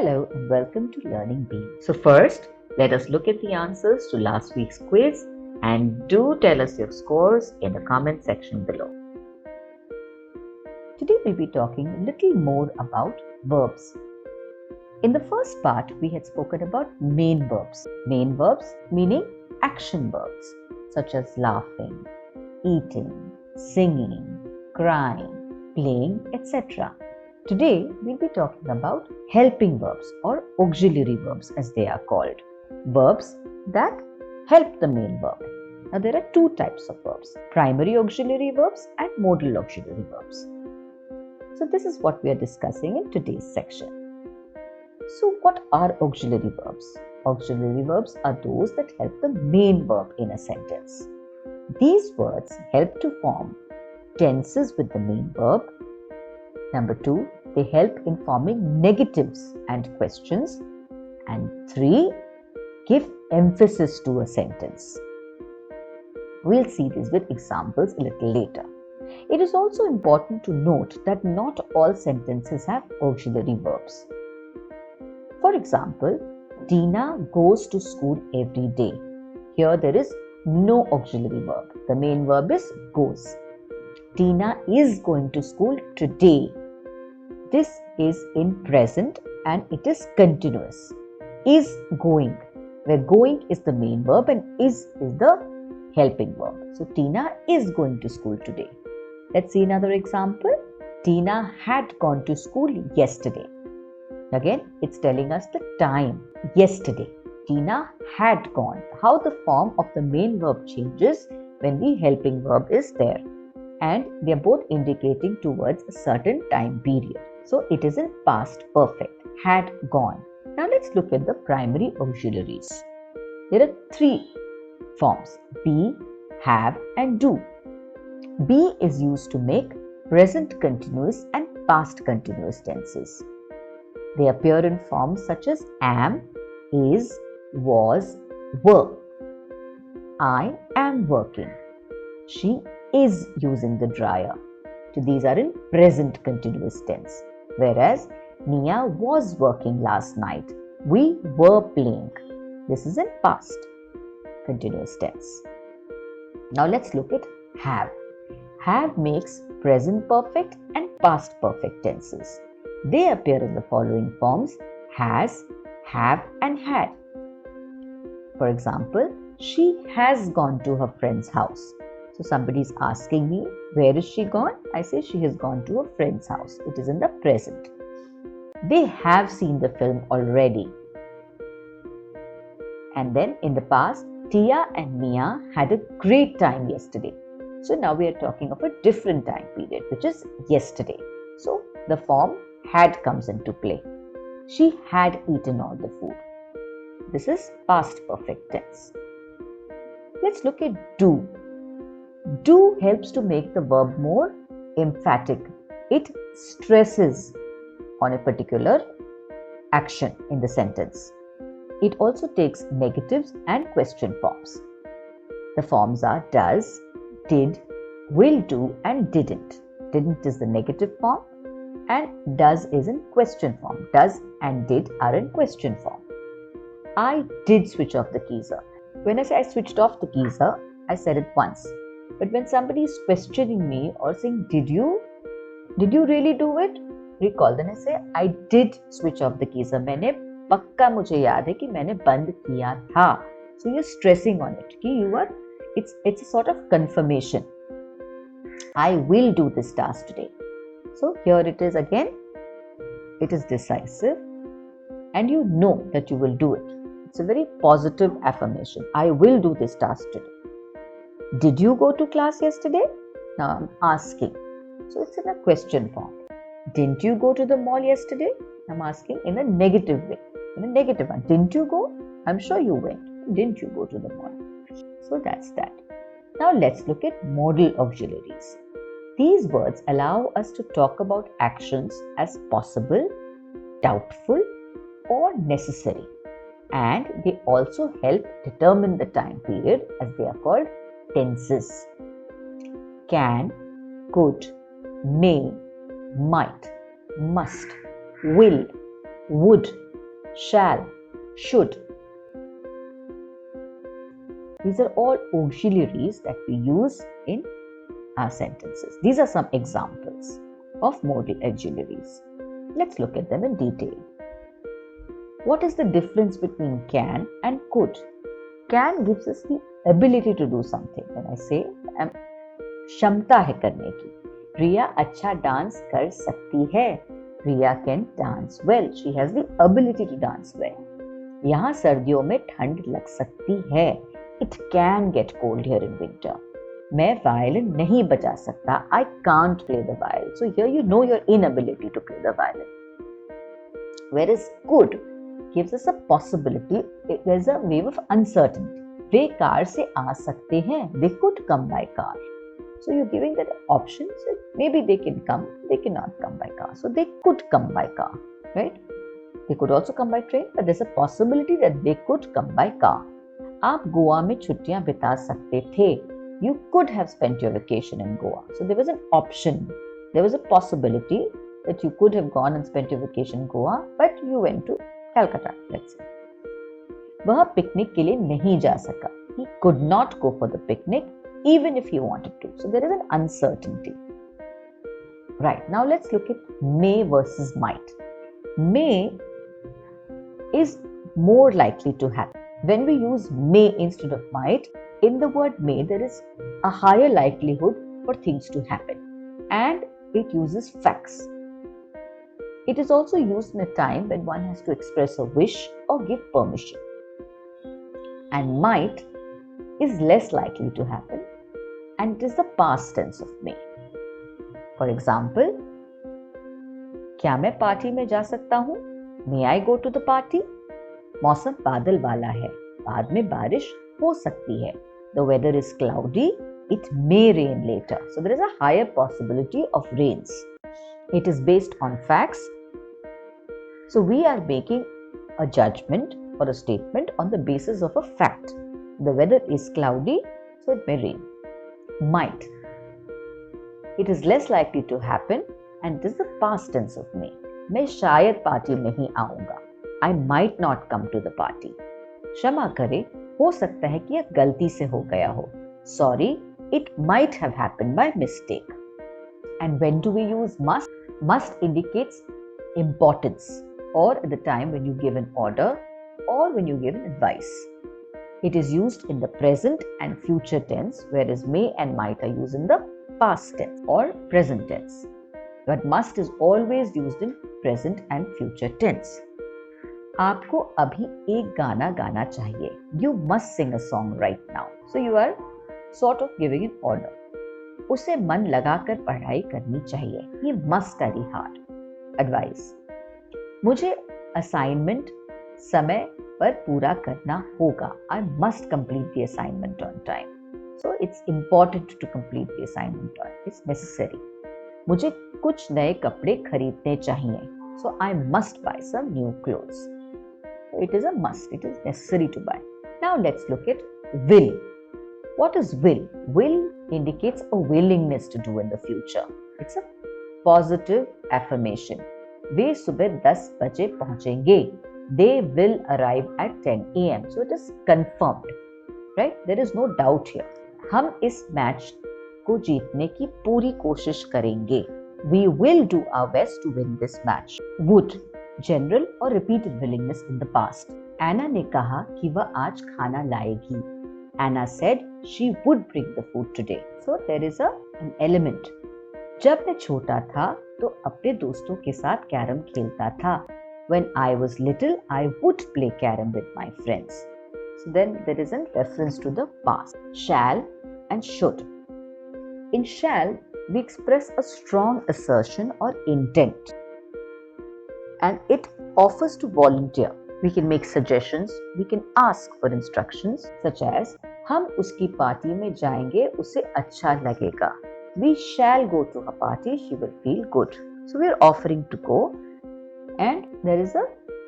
Hello and welcome to Learning Bee. So first, let us look at the answers to last week's quiz and do tell us your scores in the comment section below. Today we'll be talking a little more about verbs. In the first part, we had spoken about main verbs. Main verbs meaning action verbs such as laughing, eating, singing, crying, playing, etc. Today, we'll be talking about helping verbs or auxiliary verbs as they are called. Verbs that help the main verb. Now, there are two types of verbs, primary auxiliary verbs and modal auxiliary verbs. So, this is what we are discussing in today's section. So, what are auxiliary verbs? Auxiliary verbs are those that help the main verb in a sentence. These words help to form tenses with the main verb. Number 2, they help in forming negatives and questions. And 3, give emphasis to a sentence. We'll see this with examples a little later. It is also important to note that not all sentences have auxiliary verbs. For example, Tina goes to school every day. Here there is no auxiliary verb. The main verb is goes. Tina is going to school today. This is in present and it is continuous. Is going, where going is the main verb and is the helping verb. So Tina is going to school today. Let's see another example. Tina had gone to school yesterday. Again, it's telling us the time, yesterday. Tina had gone. How the form of the main verb changes when the helping verb is there. And they are both indicating towards a certain time period. So it is in past perfect, had gone. Now let's look at the primary auxiliaries. There are 3 forms, be, have and do. Be is used to make present continuous and past continuous tenses. They appear in forms such as am, is, was, were. I am working. She is using the dryer. So these are in present continuous tense. Whereas Nia was working last night. We were playing. This is in past continuous tense. Now let's look at have. Have makes present perfect and past perfect tenses. They appear in the following forms: has, have and had. For example, she has gone to her friend's house. So somebody is asking me, where is she gone? I say she has gone to a friend's house. It is in the present. They have seen the film already. And then in the past, Tia and Mia had a great time yesterday. So now we are talking of a different time period, which is yesterday. So the form had comes into play. She had eaten all the food. This is past perfect tense. Let's look at do. Do helps to make the verb more emphatic. It stresses on a particular action in the sentence. It also takes negatives and question forms. The forms are does, did, will do and didn't. Didn't is the negative form and does is in question form. Does and did are in question form. I did switch off the geyser. When I say I switched off the geyser, I said it once. But when somebody is questioning me or saying, did you really do it? Recall, then I say, I did switch off the geyser. मैंने पक्का मुझे याद है कि मैंने बंद किया था. So you're stressing on it. It's a sort of confirmation. I will do this task today. So here it is again. It is decisive and you know that you will do it. It's a very positive affirmation. I will do this task today. Did you go to class yesterday? Now I'm asking. So it's in a question form. Didn't you go to the mall yesterday? I'm asking in a negative way. In a negative one. Didn't you go? I'm sure you went. Didn't you go to the mall? So that's that. Now let's look at modal auxiliaries. These words allow us to talk about actions as possible, doubtful, or necessary. And they also help determine the time period as they are called tenses. Can, could, may, might, must, will, would, shall, should. These are all auxiliaries that we use in our sentences. These are some examples of modal auxiliaries. Let's look at them in detail. What is the difference between can and could? Can gives us the ability to do something. When I say क्षमता है करने की, रिया अच्छा dance कर सकती है. Riya can dance well. She has the ability to dance well. यहाँ सर्दियों में ठंड लग सकती है. It can get cold here in winter. मैं वायलिन नहीं बजा सकता. I can't play the violin. So here you know your inability to play the violin. Whereas could gives us a possibility. There's a wave of uncertainty. Way car से आ सकते हैं. They could come by car. So you're giving that option. So maybe they can come, they cannot come by car. So they could come by car, right? They could also come by train, but there's a possibility that they could come by car. आप गोवा में छुट्टियां बिता सकते थे. You could have spent your vacation in Goa. So there was an option. There was a possibility that you could have gone and spent your vacation in Goa, but you went to Calcutta, let's say. वह picnic के लिए नहीं जा सका. He could not go for the picnic even if he wanted to. So there is an uncertainty. Right, now let's look at may versus might. May is more likely to happen. When we use may instead of might, in the word may there is a higher likelihood for things to happen, and it uses facts. It is also used in a time when one has to express a wish or give permission. And might is less likely to happen, and it is the past tense of may. For example, क्या मैं party में जा सकता हूँ? May I go to the party? मौसम बादल वाला है. बाद में बारिश हो सकती है. The weather is cloudy. It may rain later. So there is a higher possibility of rains. It is based on facts. So we are making a judgment or a statement on the basis of a fact. The weather is cloudy, so it may rain. Might. It is less likely to happen, and it is the past tense of may. मैं शायद party में नहीं आऊंगा. I might not come to the party. क्षमा करें, हो सकता है कि यह गलती से हो गया हो. Sorry, it might have happened by mistake. And when do we use must? Must indicates importance, or at the time when you give an order or when you give an advice. It is used in the present and future tense, whereas may and might are used in the past tense or present tense. But must is always used in present and future tense. आपको अभी एक गाना गाना चाहिए. You must sing a song right now. So you are sort of giving an order. उसे मन लगाकर पढ़ाई करनी चाहिए. He must study hard. Advice. मुझे assignment समय पर पूरा करना होगा. I must complete the assignment on time. So it's important to complete the assignment on time. It's necessary. मुझे कुछ नए कपड़े खरीदने चाहिए. So I must buy some new clothes. So it is a must. It is necessary to buy. Now let's look at will. What is will? Will indicates a willingness to do in the future. It's a positive affirmation. वे सुबह 10 बजे पहुंचेंगे. They will arrive at 10 a.m. So it is confirmed. Right? There is no doubt here. हम इस match को जीतने की पूरी कोशिश करेंगे. We will do our best to win this match. Would. General or repeated willingness in the past. Anna ने कहा कि वह आज खाना लाएगी. Anna said she would bring the food today. So there is an element. जब मैं छोटा था तो अपने दोस्तों के साथ कैरम खेलता था. When I was little, I would play carom with my friends. So then there is a reference to the past. Shall and should. In shall, we express a strong assertion or intent, and it offers to volunteer. We can make suggestions, we can ask for instructions, such as हम उसकी party में जाएंगे, उसे अच्छा लगेगा. We shall go to her party, she will feel good. So we are offering to go, and there is a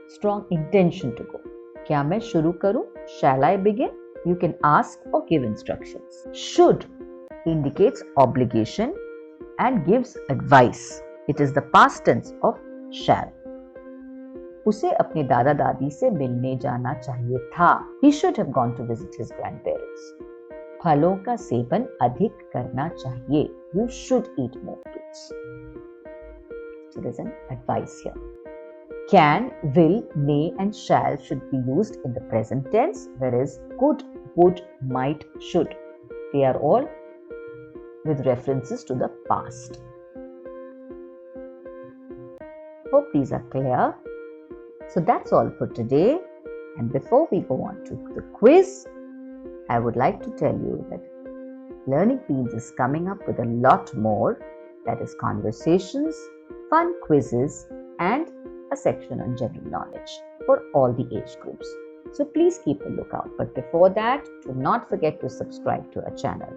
strong intention to go. क्या मैं शुरू करूं? Shall I begin? You can ask or give instructions. Should indicates obligation and gives advice. It is the past tense of shall. उसे अपने दादा दादी से मिलने जाना चाहिए था. He should have gone to visit his grandparents. फलों का सेवन अधिक करना चाहिए. You should eat more fruits. So there's an advice here. Can, will, may and shall should be used in the present tense, whereas could, would, might, should. They are all with references to the past. Hope these are clear. So that's all for today. And before we go on to the quiz, I would like to tell you that Learning Beans is coming up with a lot more, that is conversations, fun quizzes and a section on general knowledge for all the age groups. So please keep a lookout. But before that, do not forget to subscribe to our channel.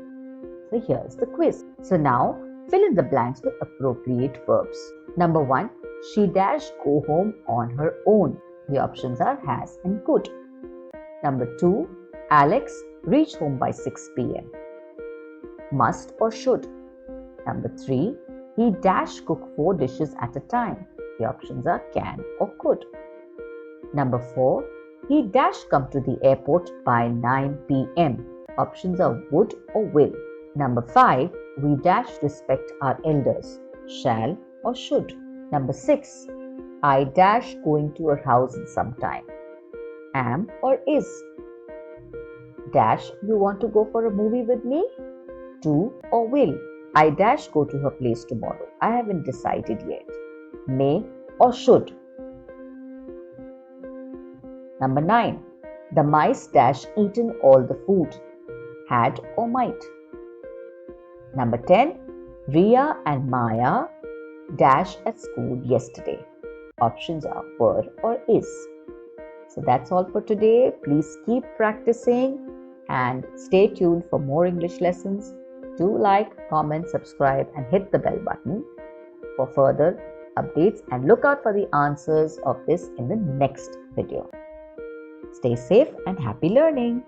So here's the quiz. So now fill in the blanks with appropriate verbs. Number 1, she dash go home on her own. The options are has and could. Number 2, Alex reach home by 6 p.m. Must or should. Number 3, he dash cook 4 dishes at a time. The options are can or could. Number 4, he dash come to the airport by 9 p.m. Options are would or will. Number 5, we dash respect our elders. Shall or should. Number 6, I dash going to her house in some time. Am or is. Dash, you want to go for a movie with me? Do or will. I dash go to her place tomorrow. I haven't decided yet. May or should. Number 9, the mice dash eaten all the food. Had or might. Number 10, Ria and Maya dash at school yesterday. Options are were or is. So that's all for today. Please keep practicing and stay tuned for more English lessons. Do like, comment, subscribe and hit the bell button for further updates, and look out for the answers of this in the next video. Stay safe and happy learning.